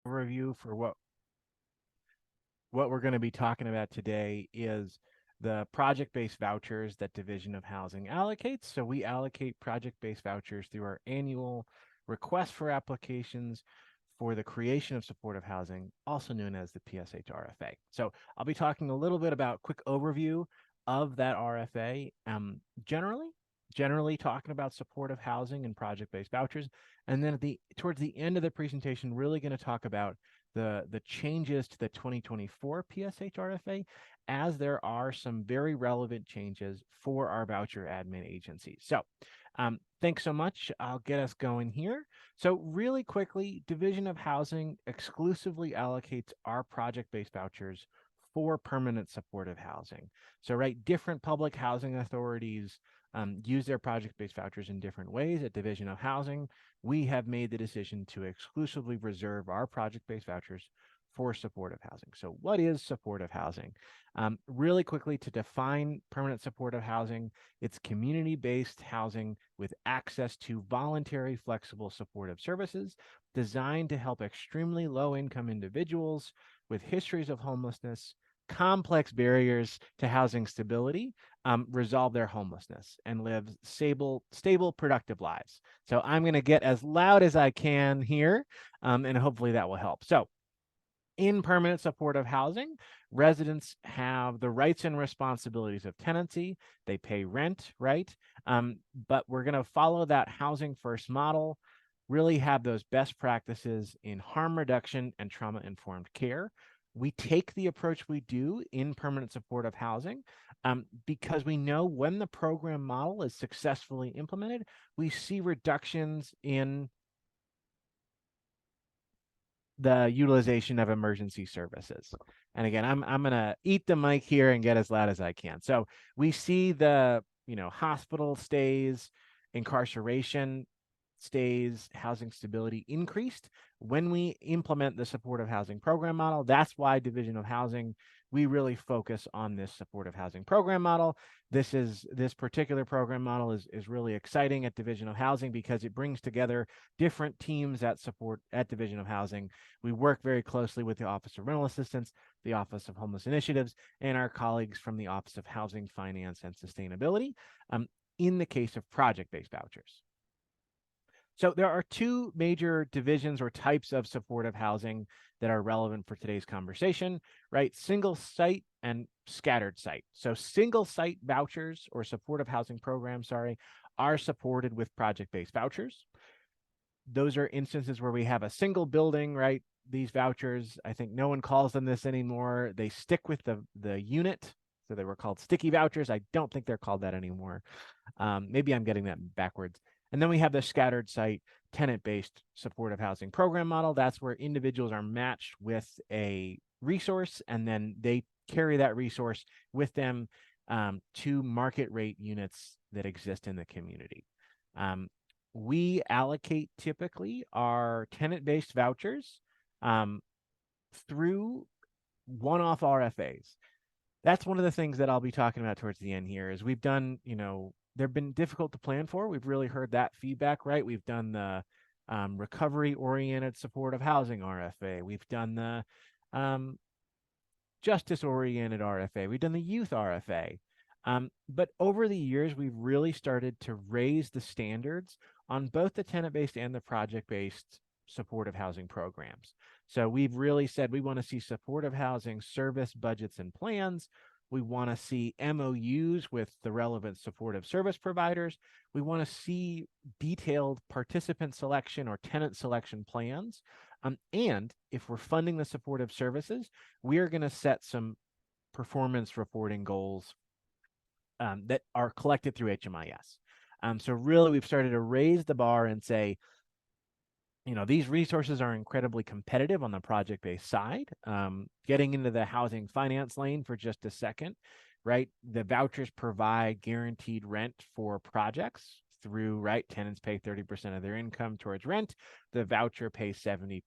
overview for what we're going to be talking about today is the project-based vouchers that Division of Housing allocates. So we allocate project-based vouchers through our annual request for applications for the creation of supportive housing, also known as the PSH RFA. So I'll be talking a little bit about a quick overview of that RFA, generally talking about supportive housing and project-based vouchers, and then towards the end of the presentation, really going to talk about the changes to the 2024 PSH RFA, as there are some very relevant changes for our voucher admin agencies. So thanks so much. I'll get us going here. So really quickly, Division of Housing exclusively allocates our project-based vouchers for permanent supportive housing. So different public housing authorities use their project-based vouchers in different ways. At Division of Housing, we have made the decision to exclusively reserve our project-based vouchers for supportive housing. So what is supportive housing? Really quickly, to define permanent supportive housing, it's community-based housing with access to voluntary, flexible supportive services designed to help extremely low-income individuals with histories of homelessness, complex barriers to housing stability, resolve their homelessness and live stable, productive lives. So I'm going to get as loud as I can here, and hopefully that will help. So in permanent supportive housing, residents have the rights and responsibilities of tenancy. They pay rent, right? But we're going to follow that housing first model, really have those best practices in harm reduction and trauma-informed care. We take the approach we do in permanent supportive housing because we know when the program model is successfully implemented, we see reductions in the utilization of emergency services. And again, I'm going to eat the mic here and get as loud as I can. So we see the, hospital stays, incarceration stays, housing stability increased when we implement the supportive housing program model. That's why Division of Housing, we really focus on this supportive housing program model. This particular program model is really exciting at Division of Housing because it brings together different teams that support at Division of Housing. We work very closely with the Office of Rental Assistance, the Office of Homeless Initiatives, and our colleagues from the Office of Housing, Finance, and Sustainability in the case of project-based vouchers. So there are two major divisions or types of supportive housing that are relevant for today's conversation, right? Single site and scattered site. So single site vouchers or supportive housing programs, are supported with project-based vouchers. Those are instances where we have a single building, right? These vouchers, I think no one calls them this anymore. They stick with the unit. So they were called sticky vouchers. I don't think they're called that anymore. Maybe I'm getting that backwards. And then we have the scattered site tenant-based supportive housing program model. That's where individuals are matched with a resource, and then they carry that resource with them to market rate units that exist in the community. We allocate typically our tenant-based vouchers through one-off RFAs. That's one of the things that I'll be talking about towards the end here is we've done, they've been difficult to plan for. We've really heard that feedback, right? We've done the recovery-oriented supportive housing RFA. We've done the justice-oriented RFA. We've done the youth RFA. But over the years, we've really started to raise the standards on both the tenant-based and the project-based supportive housing programs. So we've really said we want to see supportive housing service budgets and plans. We want to see MOUs with the relevant supportive service providers. We want to see detailed participant selection or tenant selection plans. And if we're funding the supportive services, we are going to set some performance reporting goals that are collected through HMIS. So really, we've started to raise the bar and say, these resources are incredibly competitive on the project-based side. Getting into the housing finance lane for just a second, right? The vouchers provide guaranteed rent for projects through, right? Tenants pay 30% of their income towards rent. The voucher pays 70%,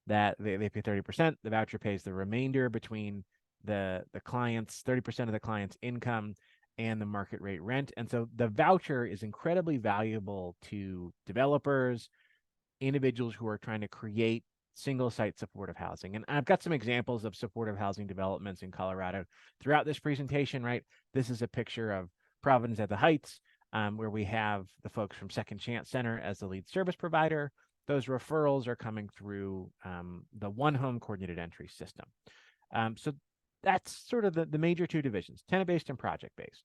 that they pay 30%. The voucher pays the remainder between the client's 30% of the client's income and the market rate rent. And so the voucher is incredibly valuable to developers, individuals who are trying to create single site supportive housing. And I've got some examples of supportive housing developments in Colorado throughout this presentation, right? This is a picture of Providence at the Heights, where we have the folks from Second Chance Center as the lead service provider. Those referrals are coming through the One Home Coordinated Entry system. So that's sort of the major two divisions, tenant-based and project-based.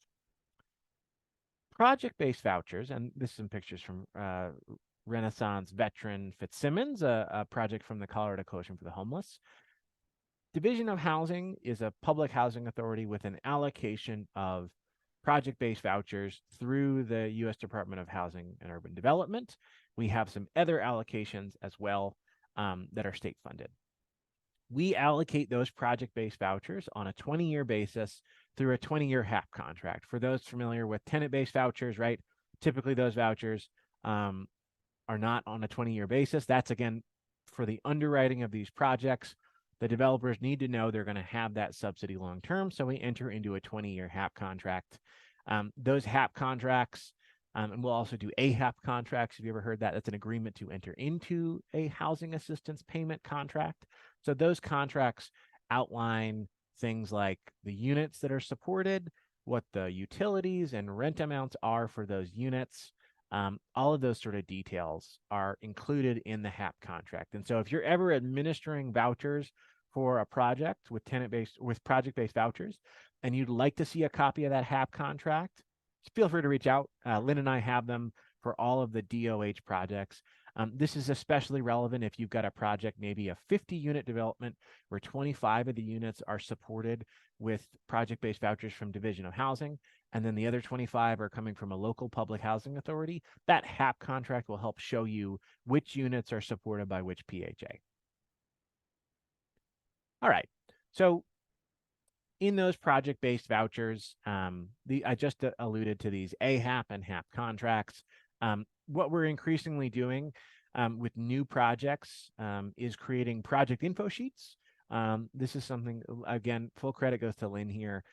Project-based vouchers, and this is some pictures from Renaissance veteran Fitzsimmons, a project from the Colorado Coalition for the Homeless. Division of Housing is a public housing authority with an allocation of project-based vouchers through the U.S. Department of Housing and Urban Development. We have some other allocations as well that are state funded. We allocate those project-based vouchers on a 20-year basis through a 20-year HAP contract. For those familiar with tenant-based vouchers, right? Typically those vouchers are not on a 20-year basis. That's, again, for the underwriting of these projects. The developers need to know they're going to have that subsidy long-term, so we enter into a 20-year HAP contract. Those HAP contracts, and we'll also do AHAP contracts. Have you ever heard that? That's an agreement to enter into a housing assistance payment contract. So those contracts outline things like the units that are supported, what the utilities and rent amounts are for those units. All of those sort of details are included in the HAP contract. And so if you're ever administering vouchers for a project with project-based vouchers, and you'd like to see a copy of that HAP contract, feel free to reach out. Lynn and I have them for all of the DOH projects. This is especially relevant if you've got a project, maybe a 50-unit development where 25 of the units are supported with project-based vouchers from Division of Housing, and then the other 25 are coming from a local public housing authority. That HAP contract will help show you which units are supported by which PHA. All right, so in those project-based vouchers, I just alluded to these AHAP and HAP contracts. What we're increasingly doing with new projects is creating project info sheets. This is something, again, full credit goes to Lynn here.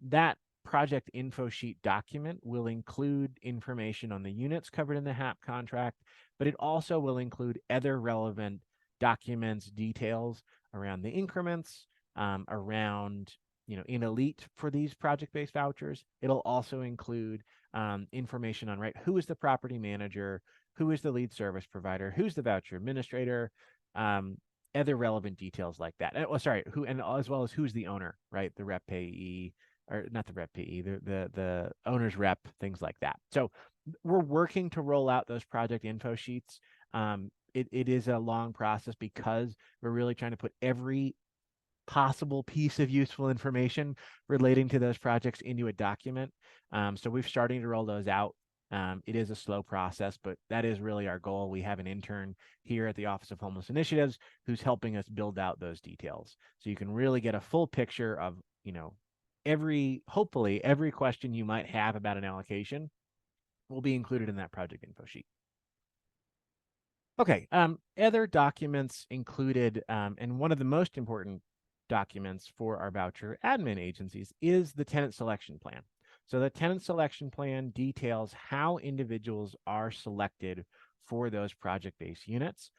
That project info sheet document will include information on the units covered in the HAP contract, but it also will include other relevant documents, details around the increments, around, in Elite for these project-based vouchers. It'll also include information on, right, who is the property manager, who is the lead service provider, who's the voucher administrator, other relevant details like that. And as well as who's the owner, right? The rep payee, or not the rep payee, the owner's rep, things like that. So we're working to roll out those project info sheets. It is a long process because we're really trying to put every possible piece of useful information relating to those projects into a document. So we're starting to roll those out. It is a slow process, but that is really our goal. We have an intern here at the Office of Homeless Initiatives who's helping us build out those details. So you can really get a full picture of, hopefully every question you might have about an allocation will be included in that project info sheet. Okay, other documents included, and one of the most important documents for our voucher admin agencies is the tenant selection plan. So the tenant selection plan details how individuals are selected for those project-based units.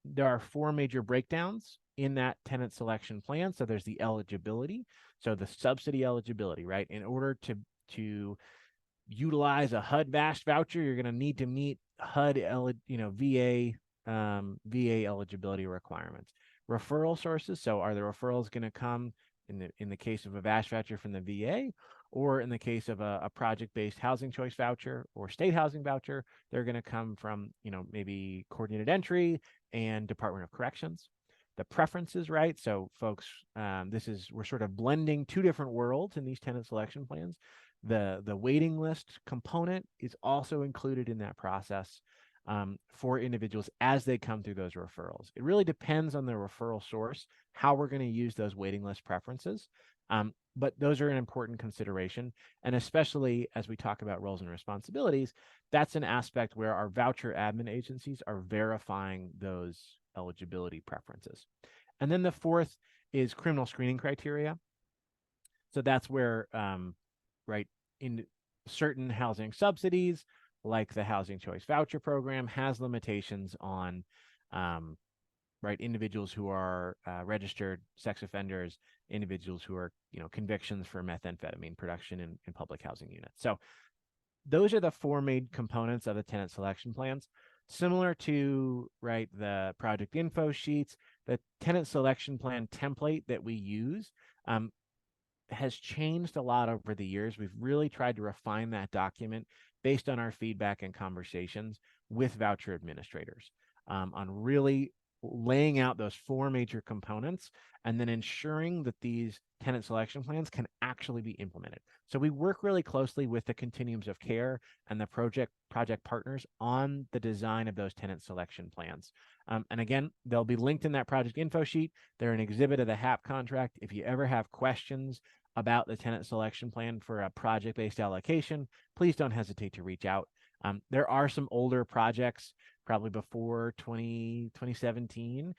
There are 4 major breakdowns in that tenant selection plan. So there's the eligibility, so the subsidy eligibility, right? In order to utilize a HUD VAST voucher, you're going to need to meet HUD, VA eligibility requirements. Referral sources. So are the referrals going to come in the case of a VAST voucher from the VA, or in the case of a project-based housing choice voucher or state housing voucher, they're going to come from, maybe coordinated entry and Department of Corrections. The preferences, right? So folks, we're sort of blending 2 different worlds in these tenant selection plans. The waiting list component is also included in that process for individuals as they come through those referrals. It really depends on the referral source, how we're going to use those waiting list preferences. But those are an important consideration. And especially as we talk about roles and responsibilities, that's an aspect where our voucher admin agencies are verifying those eligibility preferences. And then the 4th is criminal screening criteria. So that's where, right, in certain housing subsidies, like the Housing Choice Voucher Program, has limitations on right, individuals who are registered sex offenders, individuals who are, convictions for methamphetamine production in public housing units. So those are the four main components of the tenant selection plans. Similar to, right, the project info sheets, the tenant selection plan template that we use has changed a lot over the years. We've really tried to refine that document based on our feedback and conversations with voucher administrators on really laying out those four major components and then ensuring that these tenant selection plans can actually be implemented. So we work really closely with the continuums of care and the project partners on the design of those tenant selection plans. And again, they'll be linked in that project info sheet. They're an exhibit of the HAP contract. If you ever have questions about the tenant selection plan for a project-based allocation, please don't hesitate to reach out. There are some older projects, probably before 2017,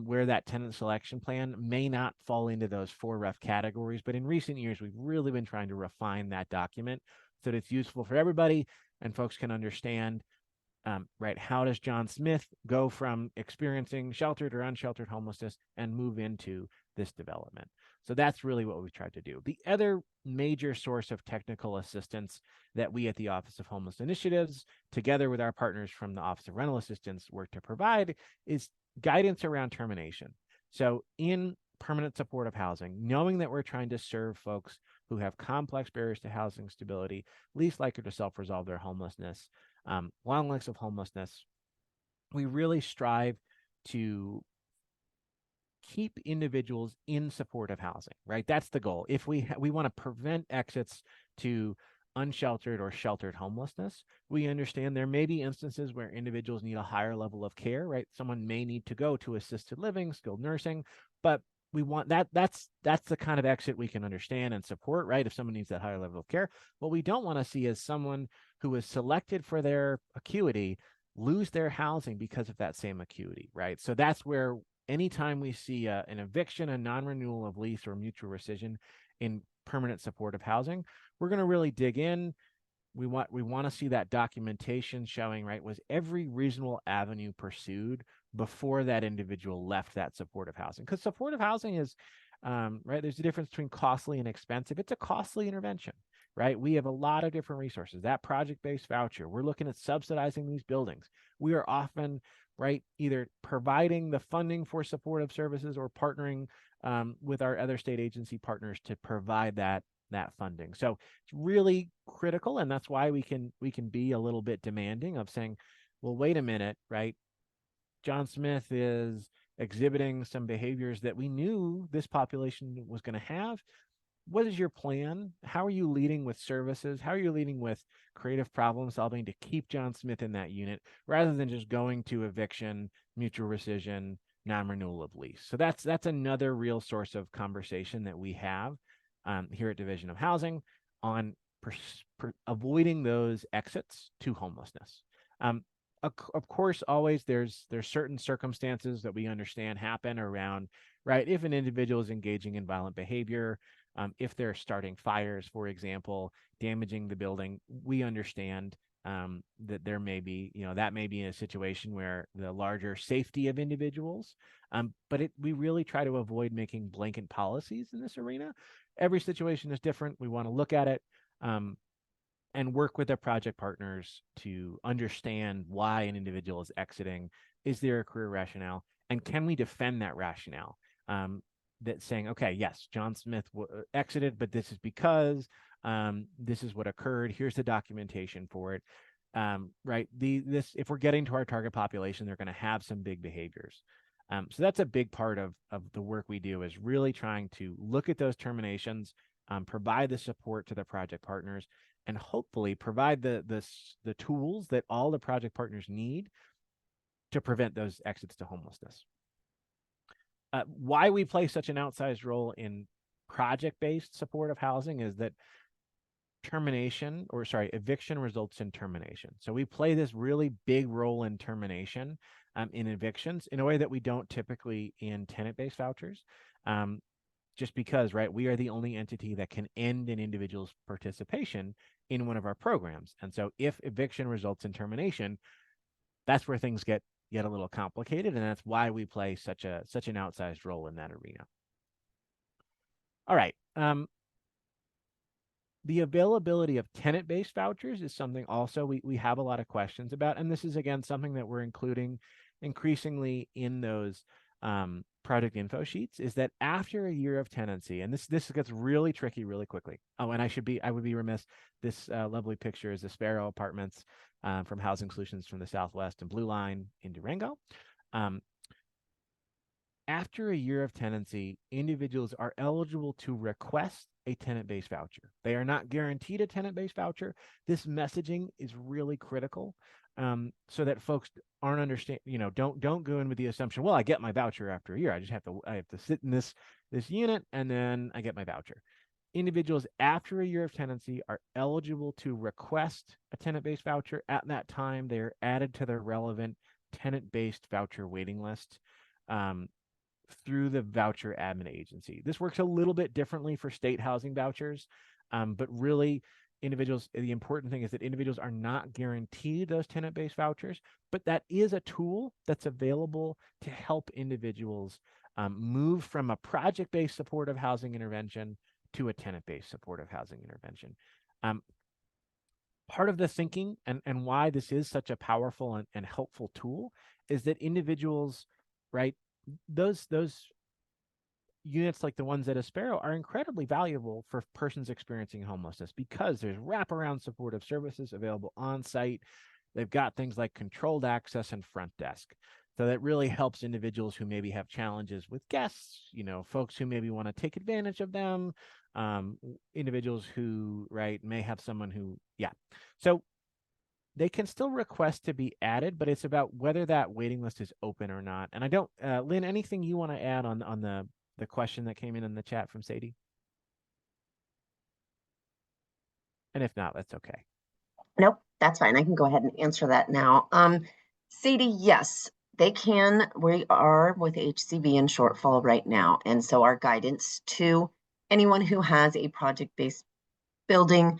where that tenant selection plan may not fall into those four rough categories. But in recent years, we've really been trying to refine that document so that it's useful for everybody and folks can understand, right, how does John Smith go from experiencing sheltered or unsheltered homelessness and move into this development? So that's really what we've tried to do. The other major source of technical assistance that we at the Office of Homeless Initiatives, together with our partners from the Office of Rental Assistance, work to provide is guidance around termination. So in permanent supportive housing, knowing that we're trying to serve folks who have complex barriers to housing stability, least likely to self-resolve their homelessness, long lengths of homelessness, we really strive to keep individuals in supportive housing, right? That's the goal. If we want to prevent exits to unsheltered or sheltered homelessness, we understand there may be instances where individuals need a higher level of care, right? Someone may need to go to assisted living, skilled nursing, but we want that's the kind of exit we can understand and support, right? If someone needs that higher level of care. What we don't want to see is someone who is selected for their acuity lose their housing because of that same acuity, right? So that's where anytime we see an eviction, a non-renewal of lease, or mutual rescission in permanent supportive housing, we're going to really dig in. We want to see that documentation showing, right, was every reasonable avenue pursued before that individual left that supportive housing? Because supportive housing is, right, there's a difference between costly and expensive. It's a costly intervention, right? We have a lot of different resources. That project-based voucher, we're looking at subsidizing these buildings. We are often, right, either providing the funding for supportive services or partnering with our other state agency partners to provide that funding. So it's really critical, and that's why we can be a little bit demanding of saying, well, wait a minute, right? John Smith is exhibiting some behaviors that we knew this population was going to have. What is your plan? How are you leading with services? How are you leading with creative problem solving to keep John Smith in that unit rather than just going to eviction, mutual rescission, non-renewal of lease? So that's another real source of conversation that we have here at Division of Housing on avoiding those exits to homelessness. Of course, always there's certain circumstances that we understand happen around, right? If an individual is engaging in violent behavior, if they're starting fires, for example, damaging the building, we understand that there may be, that may be in a situation where the larger safety of individuals, but we really try to avoid making blanket policies in this arena. Every situation is different. We want to look at it and work with our project partners to understand why an individual is exiting. Is there a career rationale? And can we defend that rationale? That's saying, okay, yes, John Smith exited, but this is because this is what occurred. Here's the documentation for it. Right? If we're getting to our target population, they're going to have some big behaviors. So that's a big part of the work we do, is really trying to look at those terminations, provide the support to the project partners, and hopefully provide the tools that all the project partners need to prevent those exits to homelessness. Why we play such an outsized role in project-based supportive housing is that eviction results in termination. So we play this really big role in termination in evictions in a way that we don't typically in tenant-based vouchers, just because, right, we are the only entity that can end an individual's participation in one of our programs. And so if eviction results in termination, that's where things get yet a little complicated, and that's why we play such an outsized role in that arena. All right. The availability of tenant-based vouchers is something also we have a lot of questions about, and this is again something that we're including increasingly in those project info sheets, is that after a year of tenancy, and this gets really tricky really quickly. Oh, and I would be remiss. This lovely picture is the Sparrow Apartments from Housing Solutions from the Southwest and Blue Line in Durango. After a year of tenancy, individuals are eligible to request a tenant-based voucher. They are not guaranteed a tenant-based voucher. This messaging is really critical, so that folks aren't don't go in with the assumption, well, I get my voucher after a year. I have to sit in this unit and then I get my voucher. Individuals after a year of tenancy are eligible to request a tenant-based voucher. At that time, they are added to their relevant tenant-based voucher waiting list. Through the voucher admin agency. This works a little bit differently for state housing vouchers, but really the important thing is that individuals are not guaranteed those tenant-based vouchers, but that is a tool that's available to help individuals move from a project-based supportive housing intervention to a tenant-based supportive housing intervention. Part of the thinking and why this is such a powerful and helpful tool is that individuals, right, those units like the ones at Sparrow are incredibly valuable for persons experiencing homelessness because there's wraparound supportive services available on site. They've got things like controlled access and front desk. So that really helps individuals who maybe have challenges with guests, folks who maybe want to take advantage of them, individuals who, right, may have someone who, yeah. So they can still request to be added, but it's about whether that waiting list is open or not. And I don't, Lynn, anything you want to add on the question that came in the chat from Sadie? And if not, that's okay. Nope, that's fine. I can go ahead and answer that now. Sadie, yes, they can. We are with HCV in shortfall right now. And so our guidance to anyone who has a project-based building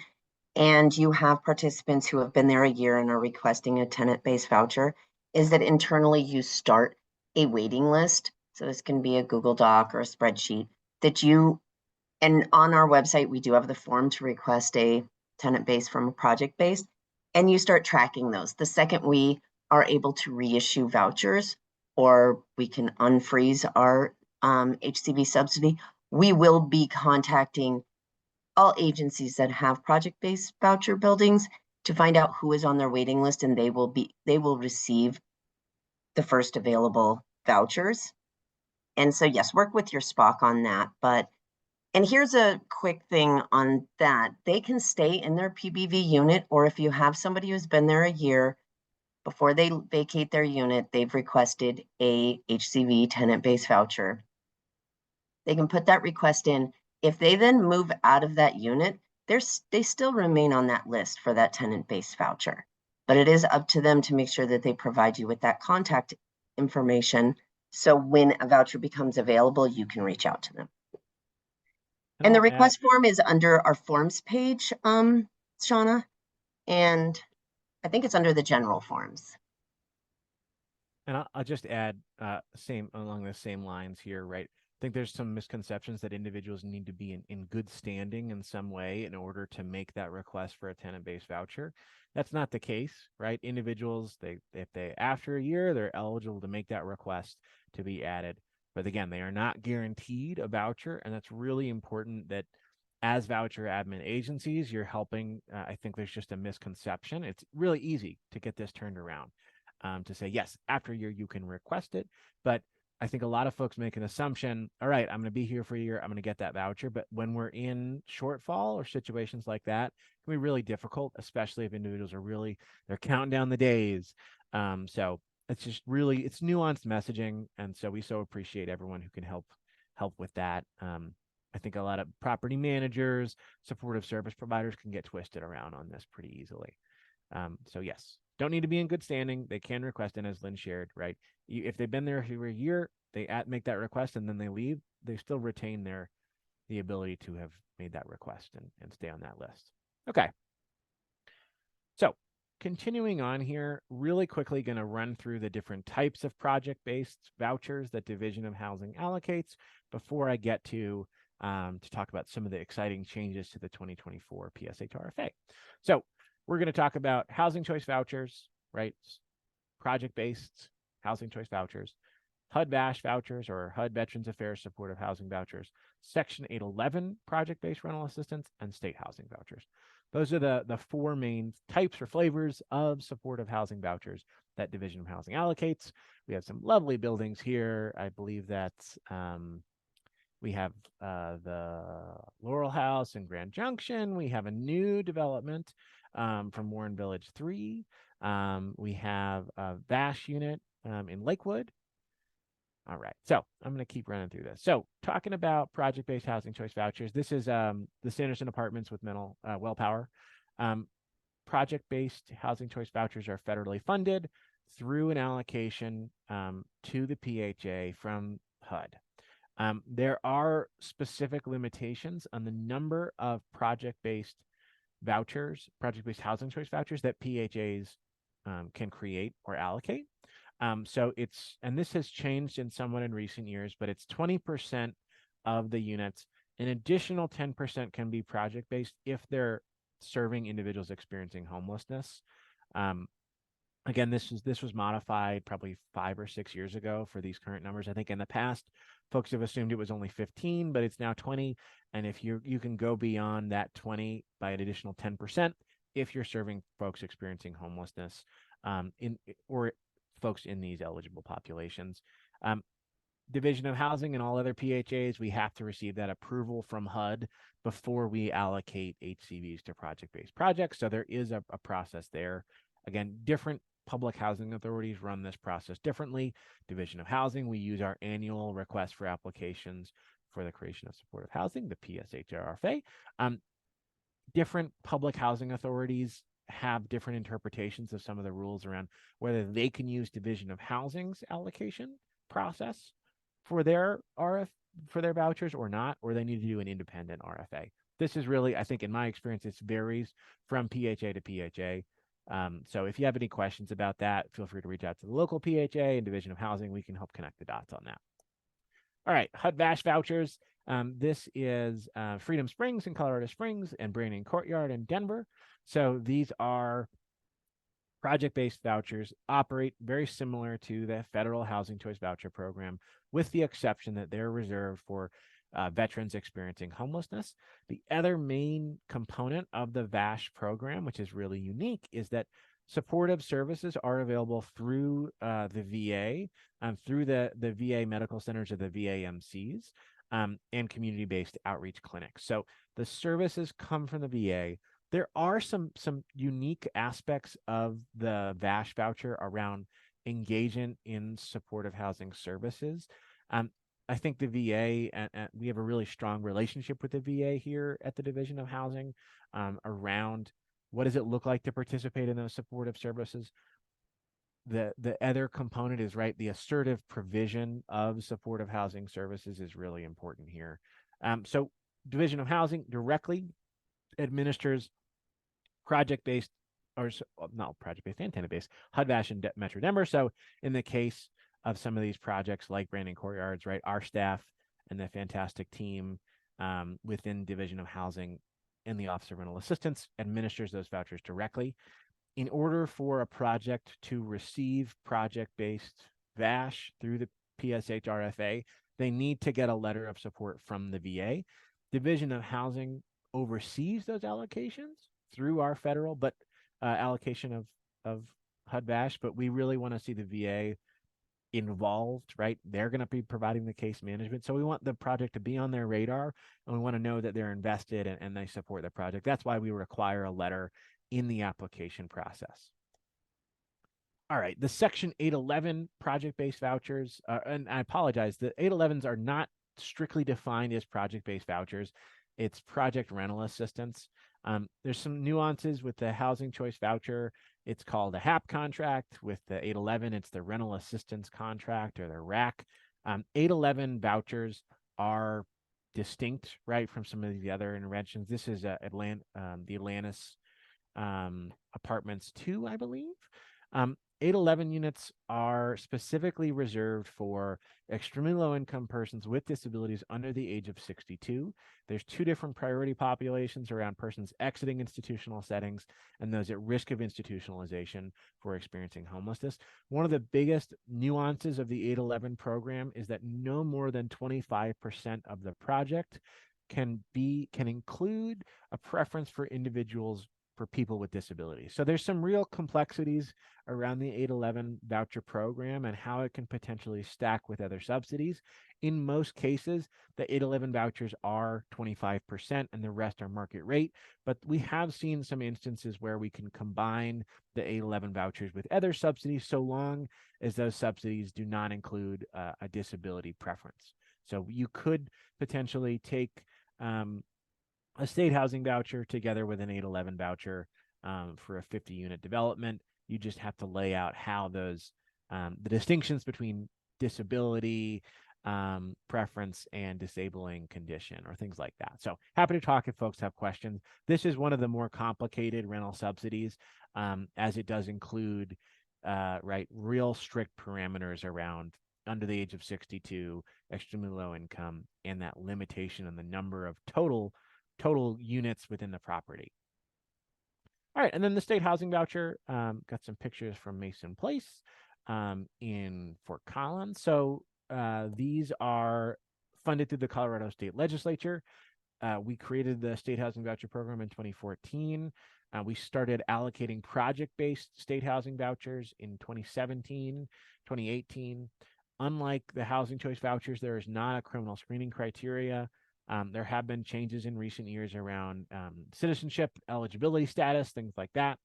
and you have participants who have been there a year and are requesting a tenant-based voucher is that internally you start a waiting list. So this can be a Google Doc or a spreadsheet and on our website, we do have the form to request a tenant-based from a project-based, and you start tracking those. The second we are able to reissue vouchers or we can unfreeze our HCV subsidy, we will be contacting all agencies that have project-based voucher buildings to find out who is on their waiting list, and they will receive the first available vouchers. And so yes, work with your SPOC on that. And here's a quick thing on that. They can stay in their PBV unit, or if you have somebody who's been there a year, before they vacate their unit, they've requested a HCV tenant-based voucher. They can put that request in. If they then move out of that unit, they still remain on that list for that tenant-based voucher. But it is up to them to make sure that they provide you with that contact information. So when a voucher becomes available, you can reach out to them. And the request form is under our forms page, Shauna, and I think it's under the general forms. And I'll just add, along the same lines here, right? I think there's some misconceptions that individuals need to be in good standing in some way in order to make that request for a tenant-based voucher. That's not the case, right? Individuals, if they after a year, they're eligible to make that request to be added. But again, they are not guaranteed a voucher, and that's really important that as voucher admin agencies, you're helping. I think there's just a misconception. It's really easy to get this turned around, to say, yes, after a year, you can request it. But I think a lot of folks make an assumption, all right, I'm going to be here for a year, I'm going to get that voucher. But when we're in shortfall or situations like that, it can be really difficult, especially if individuals are they're counting down the days. So it's just it's nuanced messaging. And so we so appreciate everyone who can help with that. I think a lot of property managers, supportive service providers can get twisted around on this pretty easily. So yes, don't need to be in good standing. They can request, and as Lynn shared, right? If they've been there for a year, they make that request and then they leave, they still retain the ability to have made that request and stay on that list. Okay. So continuing on here, really quickly going to run through the different types of project-based vouchers that Division of Housing allocates before I get to talk about some of the exciting changes to the 2024 PSHRFA. So we're going to talk about housing choice vouchers, right? Project-based housing choice vouchers, HUD-VASH vouchers or HUD Veterans Affairs Supportive Housing vouchers, Section 811 project-based rental assistance, and state housing vouchers. Those are the four main types or flavors of supportive housing vouchers that Division of Housing allocates. We have some lovely buildings here. I believe that we have the Laurel House in Grand Junction. We have a new development from Warren Village 3. We have a VASH unit in Lakewood. All right, so I'm going to keep running through this. So talking about project-based housing choice vouchers, this is the Sanderson Apartments with mental well power. Project-based housing choice vouchers are federally funded through an allocation to the PHA from HUD. There are specific limitations on the number of project-based vouchers, project-based housing choice vouchers that PHAs can create or allocate. So it's, and this has changed in somewhat in recent years, but it's 20% of the units. An additional 10% can be project-based if they're serving individuals experiencing homelessness. Again, this was modified probably 5 or 6 years ago for these current numbers. I think in the past, folks have assumed it was only 15, but it's now 20. And if you can go beyond that 20 by an additional 10% if you're serving folks experiencing homelessness or folks in these eligible populations. Division of Housing and all other PHAs, we have to receive that approval from HUD before we allocate HCVs to project-based projects. So there is a process there. Again, different public housing authorities run this process differently. Division of Housing, we use our annual request for applications for the creation of supportive housing, the PSHRFA. Different public housing authorities have different interpretations of some of the rules around whether they can use Division of Housing's allocation process for their vouchers or not, or they need to do an independent RFA. This is really, I think in my experience, it varies from PHA to PHA. So if you have any questions about that, feel free to reach out to the local PHA and Division of Housing. We can help connect the dots on that. All right, HUD-VASH vouchers. This is Freedom Springs in Colorado Springs and Brandon Courtyard in Denver. So these are project-based vouchers, operate very similar to the federal housing choice voucher program, with the exception that they're reserved for veterans experiencing homelessness. The other main component of the VASH program, which is really unique, is that supportive services are available through the VA, through the VA medical centers or the VAMCs, and community-based outreach clinics. So the services come from the VA. There are some unique aspects of the VASH voucher around engagement in supportive housing services. I think the VA, we have a really strong relationship with the VA here at the Division of Housing around what does it look like to participate in those supportive services. The other component is, right, the assertive provision of supportive housing services is really important here. So Division of Housing directly administers project-based, or not project-based, antenna-based, HUD-VASH and Metro Denver. So in the case of some of these projects like Brandon Courtyards, right, our staff and the fantastic team within Division of Housing and the Office of Rental Assistance administers those vouchers directly. In order for a project to receive project-based VASH through the PSHRFA, they need to get a letter of support from the VA. Division of Housing oversees those allocations through our federal allocation of HUD-VASH, but we really want to see the VA involved, right? They're going to be providing the case management. So we want the project to be on their radar, and we want to know that they're invested and they support the project. That's why we require a letter in the application process. All right, the Section 811 project-based vouchers, and I apologize, the 811s are not strictly defined as project-based vouchers. It's project rental assistance. There's some nuances with the housing choice voucher. It's called a HAP contract. With the 811, it's the rental assistance contract, or the RAC. 811 vouchers are distinct, right, from some of the other interventions. This is the Atlantis apartments 2, I believe. 811 units are specifically reserved for extremely low income persons with disabilities under the age of 62. There's two different priority populations around persons exiting institutional settings and those at risk of institutionalization for experiencing homelessness. One of the biggest nuances of the 811 program is that no more than 25% of the project can include a preference for individuals for people with disabilities. So there's some real complexities around the 811 voucher program and how it can potentially stack with other subsidies. In most cases, the 811 vouchers are 25% and the rest are market rate, but we have seen some instances where we can combine the 811 vouchers with other subsidies so long as those subsidies do not include a disability preference. So you could potentially take a state housing voucher together with an 811 voucher for a 50 unit development. You just have to lay out how those, the distinctions between disability, preference, and disabling condition or things like that. So happy to talk if folks have questions. This is one of the more complicated rental subsidies as it does include real strict parameters around under the age of 62, extremely low income, and that limitation on the number of total units within the property. All right, and then the state housing voucher, got some pictures from Mason Place in Fort Collins. So these are funded through the Colorado State Legislature. We created the state housing voucher program in 2014. We started allocating project-based state housing vouchers in 2017, 2018. Unlike the housing choice vouchers, there is not a criminal screening criteria. There have been changes in recent years around citizenship, eligibility status, things like that.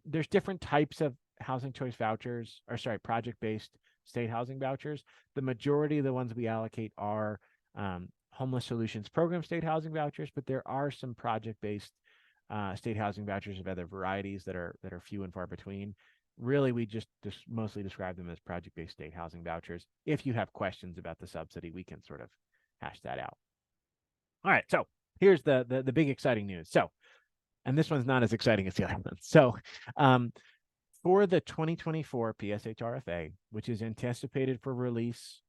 There's different types of housing choice vouchers, or sorry, project-based state housing vouchers. The majority of the ones we allocate are Homeless Solutions Program state housing vouchers, but there are some project-based state housing vouchers of other varieties that are few and far between. Really, we just mostly describe them as project-based state housing vouchers. If you have questions about the subsidy, we can sort of hash that out. All right, so here's the big exciting news. So, and this one's not as exciting as the other one. So, for the 2024 PSHRFA, which is anticipated for release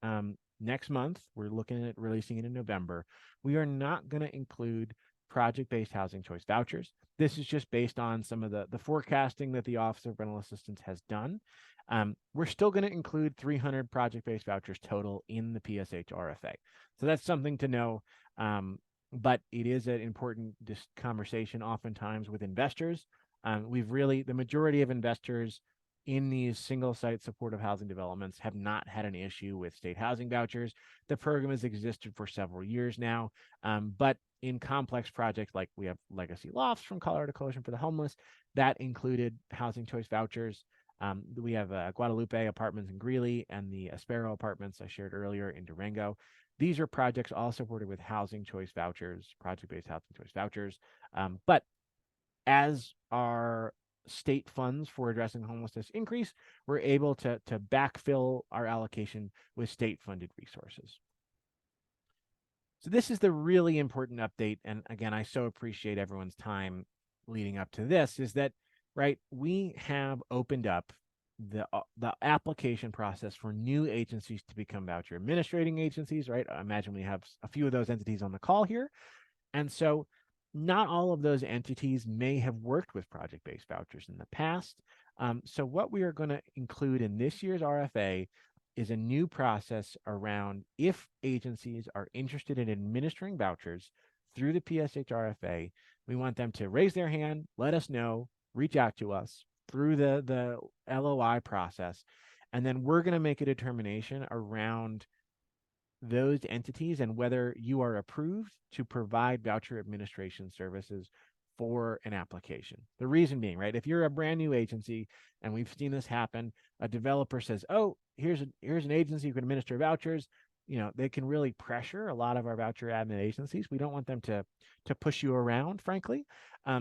next month, we're looking at releasing it in November. We are not going to include project-based housing choice vouchers. This is just based on some of the forecasting that the Office of Rental Assistance has done. We're still going to include 300 project-based vouchers total in the PSHRFA. So that's something to know. But it is an important conversation oftentimes with investors. The majority of investors in these single site supportive housing developments have not had an issue with state housing vouchers. The program has existed for several years now, but in complex projects like we have Legacy Lofts from Colorado Coalition for the Homeless, that included housing choice vouchers. We have Guadalupe Apartments in Greeley and the Aspero Apartments I shared earlier in Durango. These are projects all supported with housing choice vouchers, project-based housing choice vouchers. But as our state funds for addressing homelessness increase, we're able to backfill our allocation with state-funded resources. So this is the really important update. And again, I so appreciate everyone's time leading up to this, is that, right, we have opened up the application process for new agencies to become voucher administrating agencies, right? I imagine we have a few of those entities on the call here. And so not all of those entities may have worked with project-based vouchers in the past. So what we are going to include in this year's RFA is a new process around if agencies are interested in administering vouchers through the PSH RFA, we want them to raise their hand, let us know, reach out to us through the LOI process, and then we're going to make a determination around those entities and whether you are approved to provide voucher administration services for an application. The reason being, right, if you're a brand new agency, and we've seen this happen, a developer says, oh, here's an agency who can administer vouchers, they can really pressure a lot of our voucher admin agencies. We don't want them to push you around, frankly.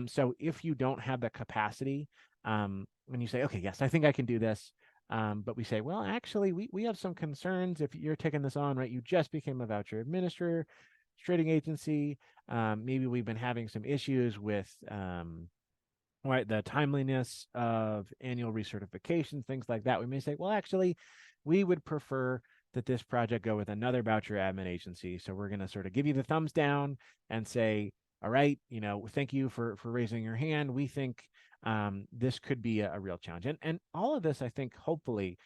So if you don't have the capacity, when you say, okay, yes, I think I can do this, but we say, well, actually, we have some concerns if you're taking this on, right? You just became a voucher administrating agency. Maybe we've been having some issues with right, the timeliness of annual recertifications, things like that, we may say, well, actually, we would prefer that this project go with another voucher admin agency. So we're going to sort of give you the thumbs down and say, all right, thank you for raising your hand. We think this could be a real challenge. And all of this, I think, hopefully,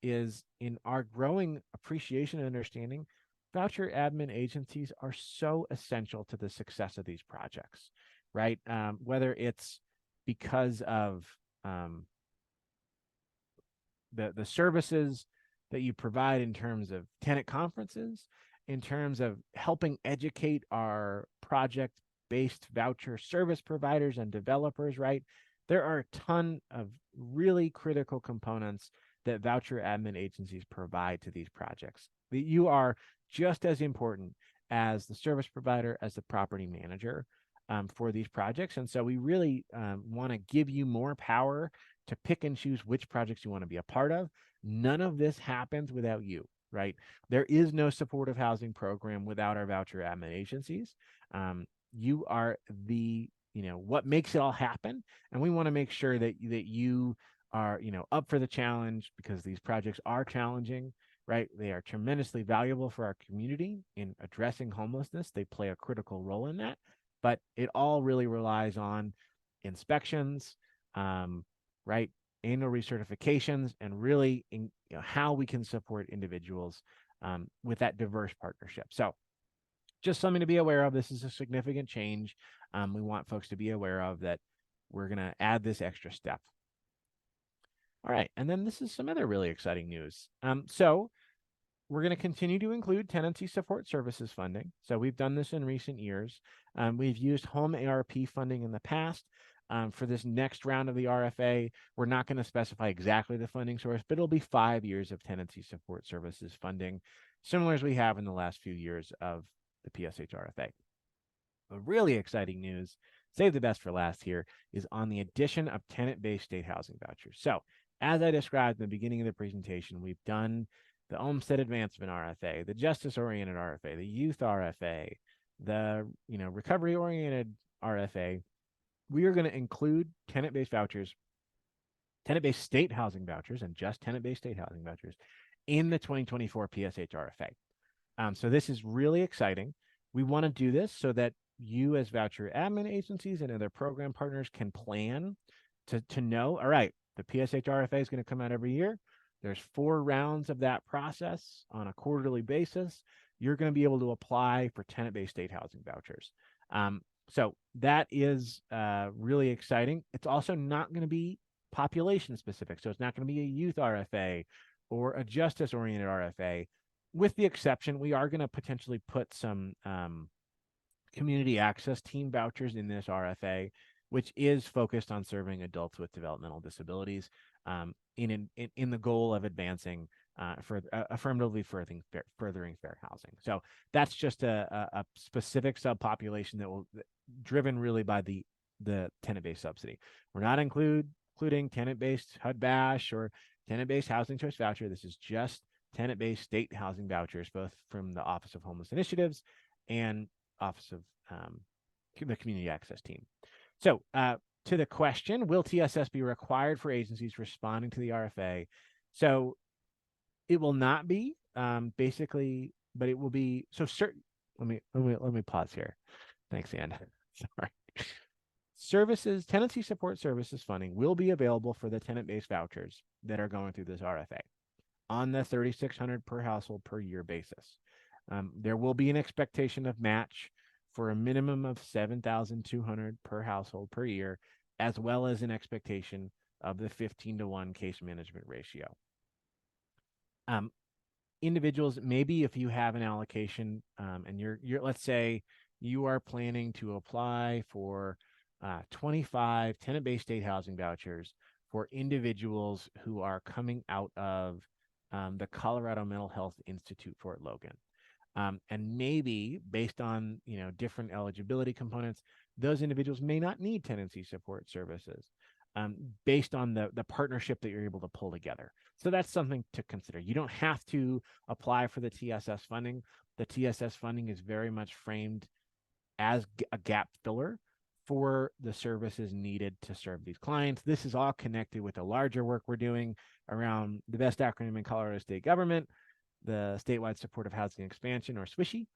is in our growing appreciation and understanding. Voucher admin agencies are so essential to the success of these projects, right? Whether it's because of um, the services that you provide in terms of tenant conferences, in terms of helping educate our project based voucher service providers and developers, right? There are a ton of really critical components that voucher admin agencies provide to these projects. You are just as important as the service provider, as the property manager for these projects. And so we really want to give you more power to pick and choose which projects you want to be a part of. None of this happens without you, right? There is no supportive housing program without our voucher admin agencies. You are what makes it all happen, and we want to make sure that you are up for the challenge, because these projects are challenging, right? They are tremendously valuable for our community in addressing homelessness. They play a critical role in that, but it all really relies on inspections, right? Annual recertifications, and really how we can support individuals with that diverse partnership. So just something to be aware of. This is a significant change. We want folks to be aware of that. We're going to add this extra step. All right. And then this is some other really exciting news. So we're going to continue to include tenancy support services funding. So we've done this in recent years. We've used home ARP funding in the past. For this next round of the RFA, we're not going to specify exactly the funding source, but it'll be 5 years of tenancy support services funding, similar as we have in the last few years of the PSH RFA. But really exciting news, save the best for last here, is on the addition of tenant-based state housing vouchers. So as I described in the beginning of the presentation, we've done the Olmstead Advancement RFA, the Justice-Oriented RFA, the Youth RFA, the Recovery-Oriented RFA. We are going to include tenant-based vouchers, tenant-based state housing vouchers, and just tenant-based state housing vouchers in the 2024 PSH RFA. So this is really exciting. We want to do this so that you as voucher admin agencies and other program partners can plan to know, all right, the PSH RFA is going to come out every year. There's 4 rounds of that process on a quarterly basis. You're going to be able to apply for tenant-based state housing vouchers. So that is really exciting. It's also not going to be population specific. So it's not going to be a youth RFA or a justice-oriented RFA. With the exception, we are going to potentially put some community access team vouchers in this RFA, which is focused on serving adults with developmental disabilities in the goal of advancing affirmatively furthering fair housing. So that's just a specific subpopulation that will driven really by the tenant-based subsidy. We're not including tenant-based HUD BASH or tenant-based housing choice voucher. This is just tenant-based state housing vouchers, both from the Office of Homeless Initiatives and Office of the Community Access Team. So to the question, will TSS be required for agencies responding to the RFA? So it will not be basically, but it will be. So certain. Let me pause here. Thanks, Ann. Sorry. Tenancy support services funding will be available for the tenant-based vouchers that are going through this RFA on the $3,600 per household per year basis. There will be an expectation of match for a minimum of $7,200 per household per year, as well as an expectation of the 15-to-1 case management ratio. Individuals, maybe if you have an allocation and you're let's say you are planning to apply for 25 tenant-based state housing vouchers for individuals who are coming out of the Colorado Mental Health Institute, Fort Logan. And maybe based on different eligibility components, those individuals may not need tenancy support services based on the partnership that you're able to pull together. So that's something to consider. You don't have to apply for the TSS funding. The TSS funding is very much framed as a gap filler for the services needed to serve these clients. This is all connected with the larger work we're doing around the best acronym in Colorado state government, the statewide supportive housing expansion, or SWISHY.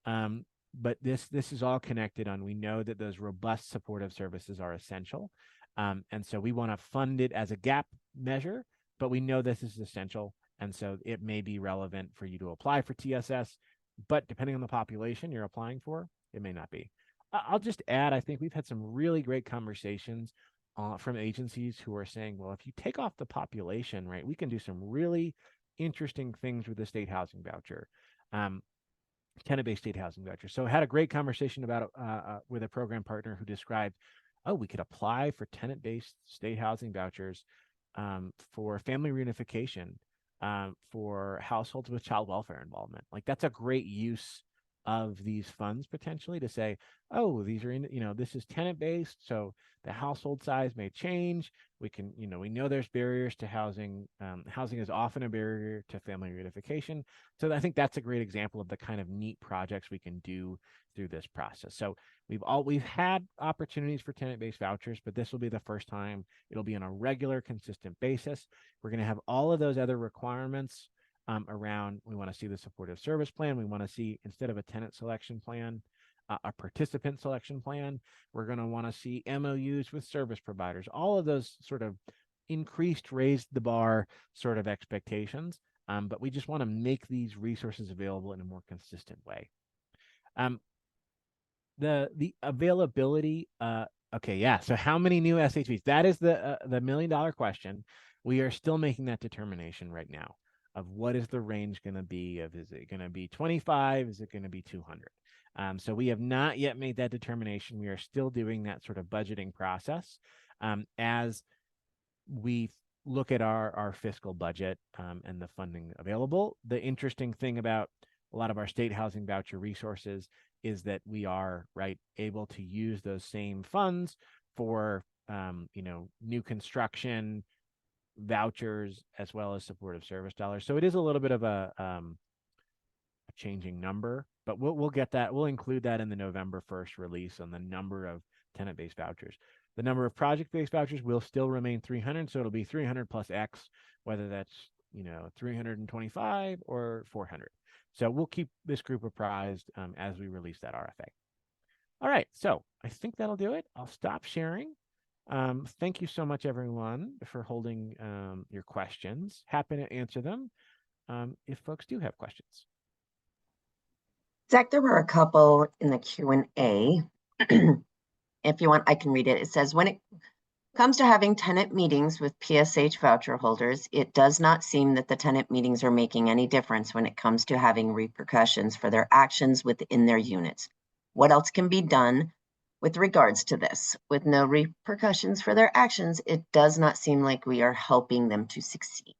But this is all connected on. We know that those robust supportive services are essential, and so we want to fund it as a gap measure. But we know this is essential, and so it may be relevant for you to apply for TSS. But depending on the population you're applying for, it may not be. I'll just add, I think we've had some really great conversations from agencies who are saying, well, if you take off the population, right, we can do some really interesting things with the state housing voucher. Tenant-based state housing voucher. So I had a great conversation about with a program partner who described, oh, we could apply for tenant-based state housing vouchers for family reunification, for households with child welfare involvement. Like that's a great use of these funds potentially to say, oh, these are this is tenant-based, so the household size may change. We can, we know there's barriers to housing. Housing is often a barrier to family reunification. So I think that's a great example of the kind of neat projects we can do through this process. So we've had opportunities for tenant-based vouchers, but this will be the first time it'll be on a regular, consistent basis. We're going to have all of those other requirements around. We want to see the supportive service plan. We want to see, instead of a tenant selection plan, a participant selection plan. We're going to want to see MOUs with service providers. All of those sort of raised the bar sort of expectations. But we just want to make these resources available in a more consistent way. The availability. Okay, yeah. So how many new SHVs? That is the $1 million question. We are still making that determination right now of what is the range going to be. Is it going to be 25? Is it going to be 200? So we have not yet made that determination. We are still doing that sort of budgeting process as we look at our fiscal budget and the funding available. The interesting thing about a lot of our state housing voucher resources is that we are able to use those same funds for new construction vouchers as well as supportive service dollars. So it is a little bit of a changing number, but we'll get that. We'll include that in the November 1st release on the number of tenant-based vouchers. The number of project-based vouchers will still remain 300, so it'll be 300 plus X, whether that's 325 or 400. So we'll keep this group apprised as we release that RFA. All right, so I think that'll do it. I'll stop sharing. Thank you so much, everyone, for holding your questions. Happy to answer them if folks do have questions. Zach, there were a couple in the Q&A. If you want, I can read it. It says, when it comes to having tenant meetings with PSH voucher holders, it does not seem that the tenant meetings are making any difference when it comes to having repercussions for their actions within their units. What else can be done with regards to this? With no repercussions for their actions, it does not seem like we are helping them to succeed.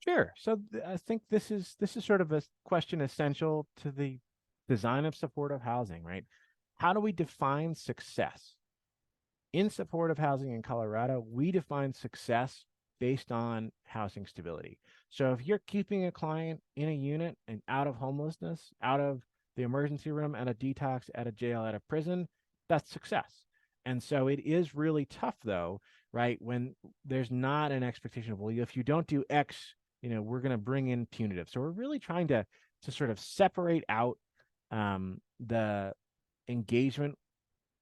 Sure. So I think this is sort of a question essential to the design of supportive housing, right? How do we define success? In supportive housing in Colorado, we define success based on housing stability. So if you're keeping a client in a unit and out of homelessness, out of the emergency room, at a detox, at a jail, at a prison, that's success. And so it is really tough, though, right? When there's not an expectation of, well, if you don't do X, we're going to bring in punitive. So we're really trying to sort of separate out the engagement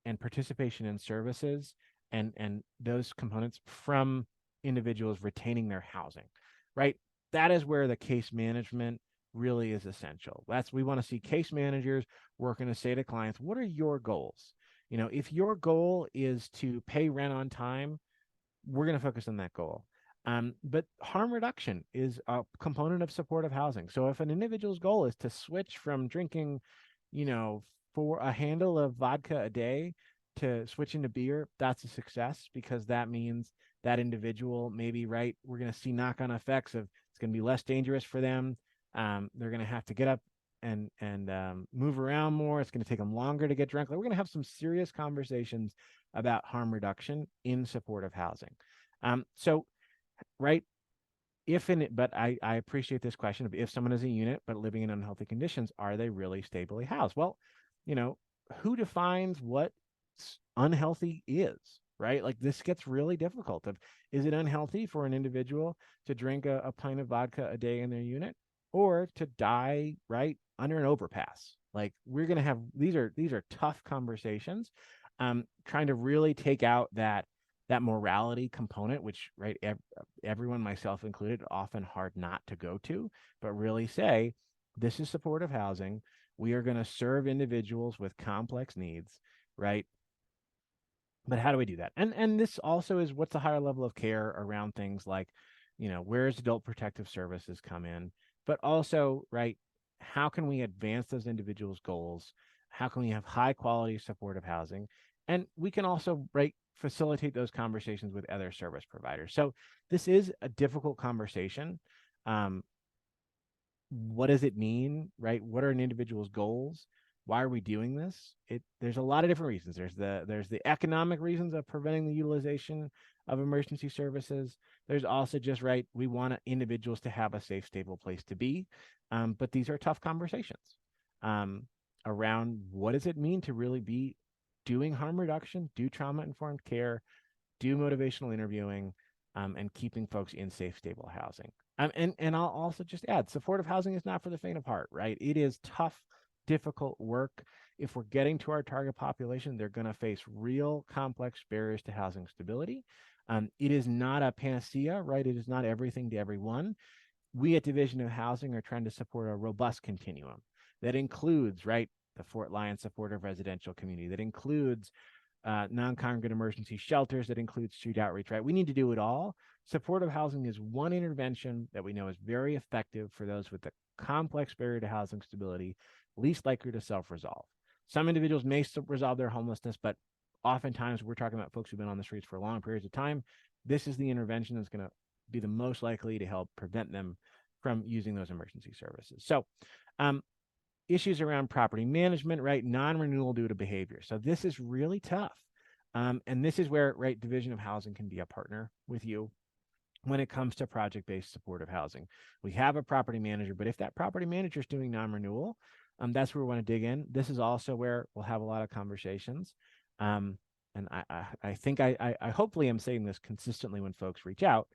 and participation in services and those components from individuals retaining their housing, right? That is where the case management really is essential. We want to see case managers working to say to clients, what are your goals? If your goal is to pay rent on time, we're going to focus on that goal. But harm reduction is a component of supportive housing. So if an individual's goal is to switch from drinking, for a handle of vodka a day to switching to beer, that's a success, because that means that individual maybe, we're going to see knock-on effects of it's going to be less dangerous for them. They're going to have to get up and move around more. It's going to take them longer to get drunk. We're going to have some serious conversations about harm reduction in supportive housing. But I appreciate this question of, if someone is a unit but living in unhealthy conditions, are they really stably housed? Well, who defines what unhealthy is, right? Like this gets really difficult. Is it unhealthy for an individual to drink a pint of vodka a day in their unit, or to die right under an overpass? Like we're gonna have these are tough conversations. Trying to really take out that morality component, which right everyone, myself included, often hard not to go to, but really say this is supportive housing. We are going to serve individuals with complex needs, right? But how do we do that? And this also is, what's the higher level of care around things like, where's adult protective services come in, but also, right, how can we advance those individuals' goals? How can we have high quality supportive housing? And we can also, right, facilitate those conversations with other service providers. So this is a difficult conversation. Um, what does it mean, right? What are an individual's goals? Why are we doing this? There's a lot of different reasons. There's the economic reasons of preventing the utilization of emergency services. There's also just, right, we want individuals to have a safe, stable place to be. But these are tough conversations um, around what does it mean to really be doing harm reduction, do trauma informed care, do motivational interviewing, and keeping folks in safe, stable housing. And I'll also just add, supportive housing is not for the faint of heart, right? It is tough, difficult work. If we're getting to our target population, they're going to face real complex barriers to housing stability. It is not a panacea, right? It is not everything to everyone. We at Division of Housing are trying to support a robust continuum that includes, right, the Fort Lyons supportive residential community, that includes non-congregate emergency shelters, that includes street outreach, right? We need to do it all. Supportive housing is one intervention that we know is very effective for those with the complex barrier to housing stability, least likely to self-resolve. Some individuals may resolve their homelessness, but oftentimes we're talking about folks who've been on the streets for long periods of time. This is the intervention that's going to be the most likely to help prevent them from using those emergency services. So, issues around property management, right? Non-renewal due to behavior. So this is really tough. And this is where, right, Division of Housing can be a partner with you when it comes to project-based supportive housing. We have a property manager, but if that property manager is doing non-renewal, that's where we want to dig in. This is also where we'll have a lot of conversations. And I think I hopefully am saying this consistently when folks reach out.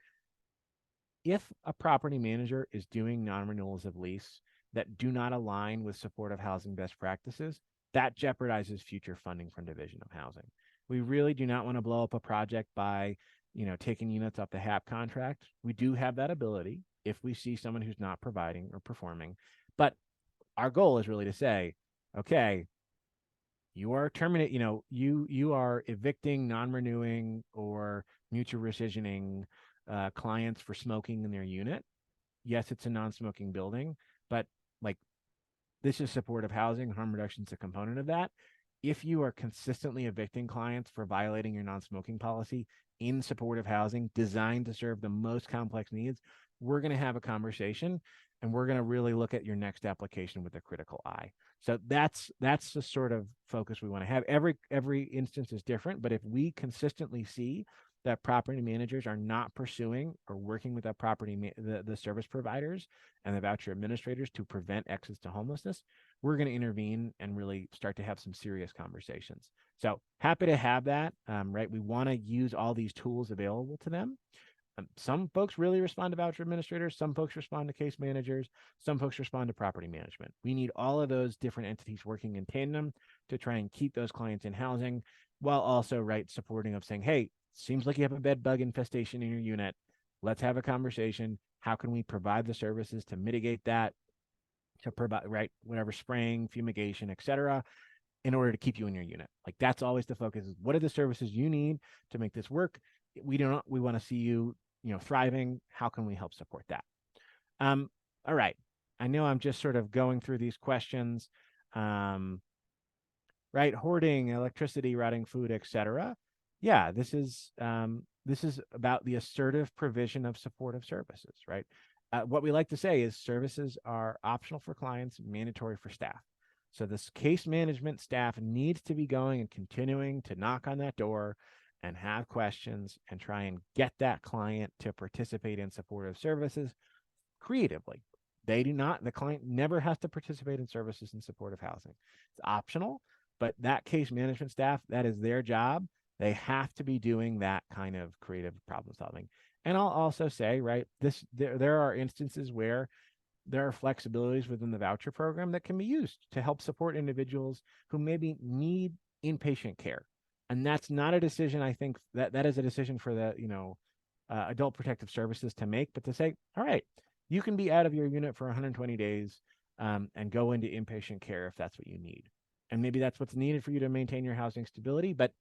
If a property manager is doing non-renewals of lease that do not align with supportive housing best practices, that jeopardizes future funding from Division of Housing. We really do not want to blow up a project by, taking units off the HAP contract. We do have that ability if we see someone who's not providing or performing. But our goal is really to say, okay, you are terminating, you are evicting, non-renewing, or mutual rescissioning clients for smoking in their unit. Yes, it's a non-smoking building, but like, this is supportive housing. Harm reduction is a component of that. If you are consistently evicting clients for violating your non-smoking policy in supportive housing designed to serve the most complex needs, we're going to have a conversation, and we're going to really look at your next application with a critical eye. So that's the sort of focus we want to have. Every instance is different, but if we consistently see that property managers are not pursuing or working with the service providers and the voucher administrators to prevent exits to homelessness, we're going to intervene and really start to have some serious conversations. So happy to have that, right? We want to use all these tools available to them. Some folks really respond to voucher administrators. Some folks respond to case managers. Some folks respond to property management. We need all of those different entities working in tandem to try and keep those clients in housing, while also, right, supporting of saying, hey, seems like you have a bed bug infestation in your unit. Let's have a conversation. How can we provide the services to mitigate that, to provide, right, whatever, spraying, fumigation, etc., in order to keep you in your unit? Like, that's always the focus. Is what are the services you need to make this work? We want to see you, thriving. How can we help support that? All right. I know I'm just sort of going through these questions. Right, hoarding, electricity, rotting food, etc. Yeah, this is about the assertive provision of supportive services, right? What we like to say is services are optional for clients, mandatory for staff. So this case management staff needs to be going and continuing to knock on that door and have questions and try and get that client to participate in supportive services creatively. The client never has to participate in services in supportive housing. It's optional, But that case management staff, that is their job. They have to be doing that kind of creative problem solving. And I'll also say, right, there are instances where there are flexibilities within the voucher program that can be used to help support individuals who maybe need inpatient care. And that's not a decision, I think that is a decision for the, adult protective services to make, but to say, all right, you can be out of your unit for 120 days and go into inpatient care if that's what you need. And maybe that's what's needed for you to maintain your housing stability, but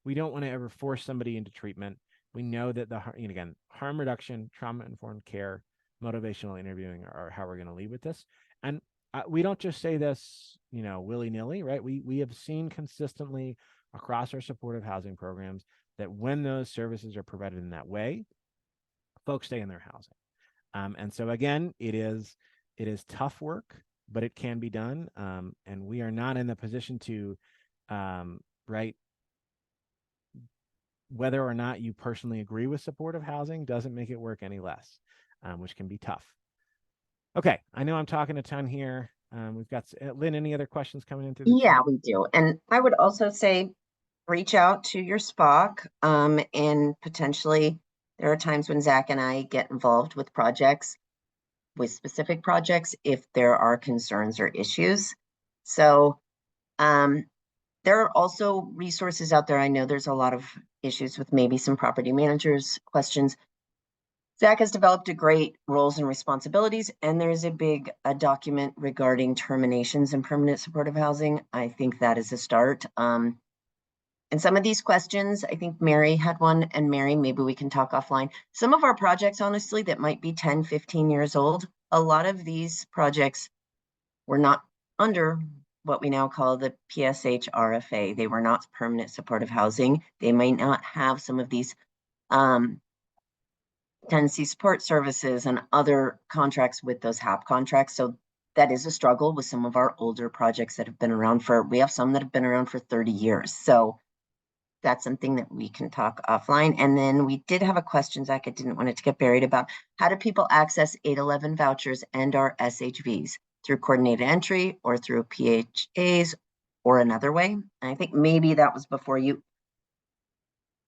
we don't want to ever force somebody into treatment. We know that again, harm reduction, trauma informed care, motivational interviewing are how we're going to lead with this. And we don't just say this, willy nilly, right? We have seen consistently across our supportive housing programs that when those services are provided in that way, folks stay in their housing. And so again, it is tough work, but it can be done. And we are not in the position to, right, whether or not you personally agree with supportive housing doesn't make it work any less, which can be tough. Okay, I know I'm talking a ton here. We've got Lynn. Any other questions coming in through the Yeah, chat? we do. And I would also say reach out to your SPOC, and potentially there are times when Zach and I get involved with projects, with specific projects, if there are concerns or issues. So there are also resources out there. I know there's a lot of issues with maybe some property managers' questions. Zach has developed a great roles and responsibilities, and there's a document regarding terminations in permanent supportive housing. I think that is a start. And some of these questions, I think Mary had one, and Mary, maybe we can talk offline. Some of our projects, honestly, that might be 10, 15 years old, a lot of these projects were not under what we now call the PSH RFA. They were not permanent supportive housing. They may not have some of these tenancy support services and other contracts with those HAP contracts. So that is a struggle with some of our older projects that have been around we have some that have been around for 30 years. So that's something that we can talk offline. And then we did have a question, Zach, I didn't want it to get buried, about how do people access 811 vouchers and our SHVs through coordinated entry or through PHAs or another way? And I think maybe that was before you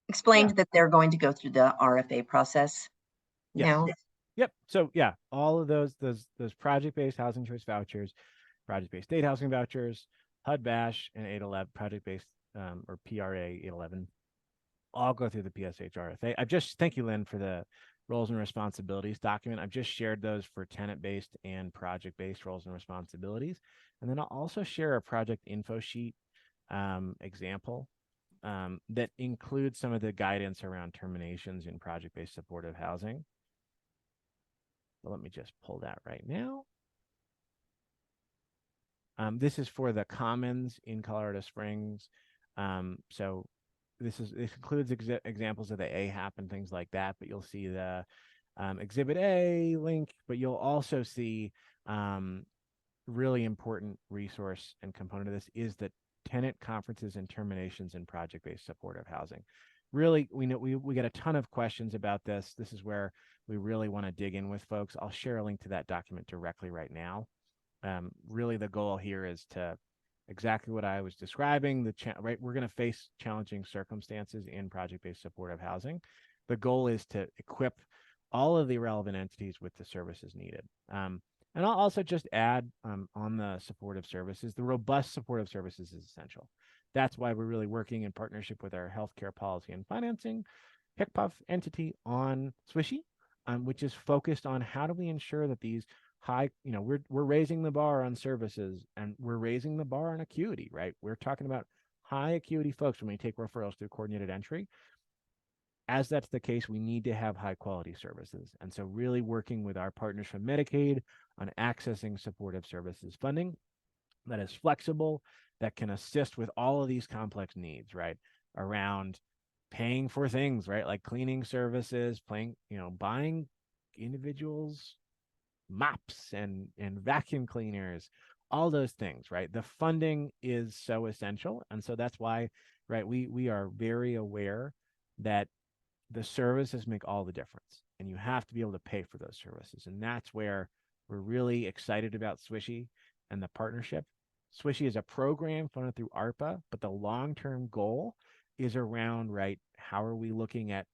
explained Yeah. that they're going to go through the RFA process Yes. now. Yep. So yeah, all of those project-based housing choice vouchers, project-based state housing vouchers, HUD Bash, and 811 project-based or PRA 811 all go through the PSH RFA. Thank you, Lynn, for the roles and responsibilities document. I've just shared those for tenant-based and project-based roles and responsibilities. And then I'll also share a project info sheet example that includes some of the guidance around terminations in project-based supportive housing. So let me just pull that right now. This is for the commons in Colorado Springs. So this includes examples of the AHAP and things like that, but you'll see the Exhibit A link, but you'll also see really important resource and component of this is the tenant conferences and terminations in project-based supportive housing. Really, we know we get a ton of questions about this. This is where we really want to dig in with folks. I'll share a link to that document directly right now. Really, the goal here is to exactly what I was describing. Right, we're going to face challenging circumstances in project-based supportive housing. The goal is to equip all of the relevant entities with the services needed. And I'll also just add on the supportive services, the robust supportive services is essential. That's why we're really working in partnership with our healthcare policy and financing HICPUF entity on Swishy, which is focused on how do we ensure that these high, we're raising the bar on services and we're raising the bar on acuity, right? We're talking about high acuity folks when we take referrals through coordinated entry. As that's the case, we need to have high quality services. And so really working with our partners from Medicaid on accessing supportive services funding that is flexible, that can assist with all of these complex needs, right? Around paying for things, right? Like cleaning services, buying individuals mops and vacuum cleaners, all those things, right? The funding is so essential. And so that's why, right, we are very aware that the services make all the difference and you have to be able to pay for those services. And that's where we're really excited about Swishy and the partnership. Swishy is a program funded through ARPA, but the long-term goal is around, right, how are we looking at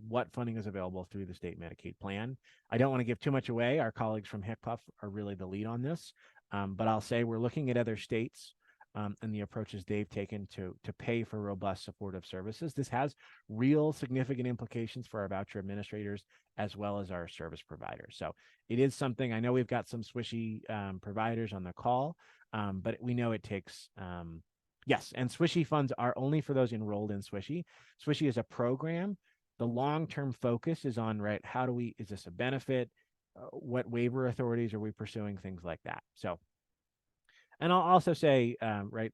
what funding is available through the state Medicaid plan. I don't want to give too much away. Our colleagues from HICPUF are really the lead on this, but I'll say we're looking at other states and the approaches they've taken to pay for robust supportive services. This has real significant implications for our voucher administrators as well as our service providers. So it is something. I know we've got some Swishy providers on the call, but we know it takes. Yes, and Swishy funds are only for those enrolled in Swishy. Swishy is a program. The long-term focus is on, right, how do we, is this a benefit? What waiver authorities are we pursuing? Things like that. So, and I'll also say, right,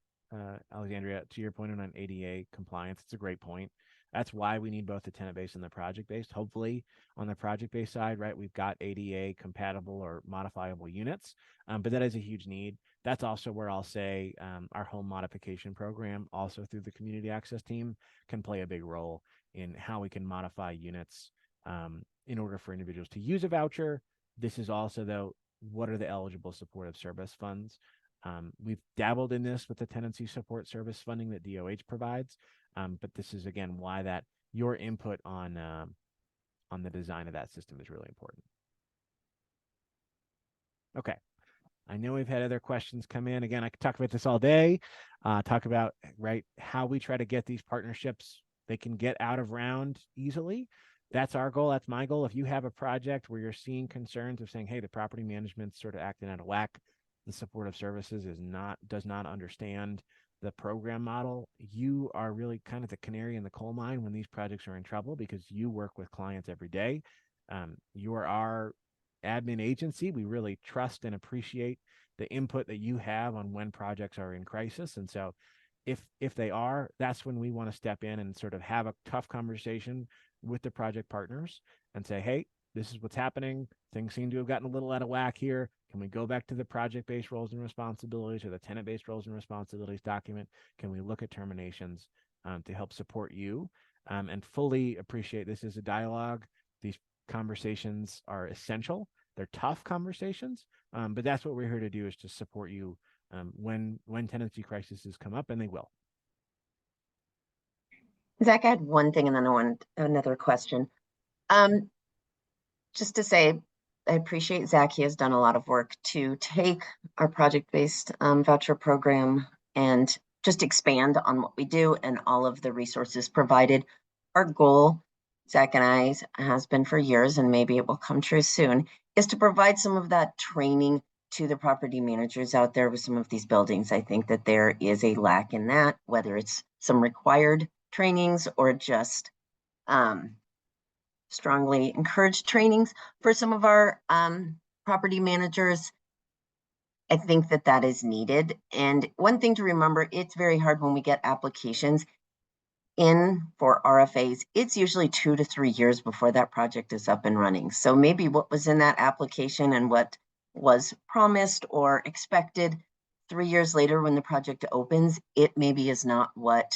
Alexandria, to your point on ADA compliance, it's a great point. That's why we need both the tenant-based and the project-based. Hopefully, on the project-based side, right, we've got ADA compatible or modifiable units, but that is a huge need. That's also where I'll say our home modification program, also through the community access team, can play a big role in how we can modify units in order for individuals to use a voucher. This is also, though, what are the eligible supportive service funds? We've dabbled in this with the tenancy support service funding that DOH provides, but this is, again, why that your input on the design of that system is really important. Okay. I know we've had other questions come in. Again, I could talk about this all day, talk about, right, how we try to get these partnerships, they can get out of round easily. That's our goal. That's my goal. If you have a project where you're seeing concerns of saying, hey, the property management's sort of acting out of whack, the supportive services does not understand the program model, you are really kind of the canary in the coal mine when these projects are in trouble because you work with clients every day. You are our admin agency. We really trust and appreciate the input that you have on when projects are in crisis. And so if they are, that's when we want to step in and sort of have a tough conversation with the project partners and say, hey, this is what's happening. Things seem to have gotten a little out of whack here. Can we go back to the project-based roles and responsibilities or the tenant-based roles and responsibilities document? Can we look at terminations to help support you and fully appreciate this is a dialogue? These conversations are essential. They're tough conversations, but that's what we're here to do, is to support you when tenancy crises come up, and they will. Zach, I had one thing and then I want another question. Um, just to say, I appreciate Zach. He has done a lot of work to take our project-based voucher program and just expand on what we do and all of the resources provided. Our goal, Zach and I, has been for years, and maybe it will come true soon, is to provide some of that training to the property managers out there with some of these buildings. I think that there is a lack in that, whether it's some required trainings or just strongly encouraged trainings for some of our property managers. I think that that is needed. And one thing to remember, it's very hard when we get applications in for RFAs. It's usually 2 to 3 years before that project is up and running. So maybe what was in that application and what was promised or expected 3 years later when the project opens, it maybe is not what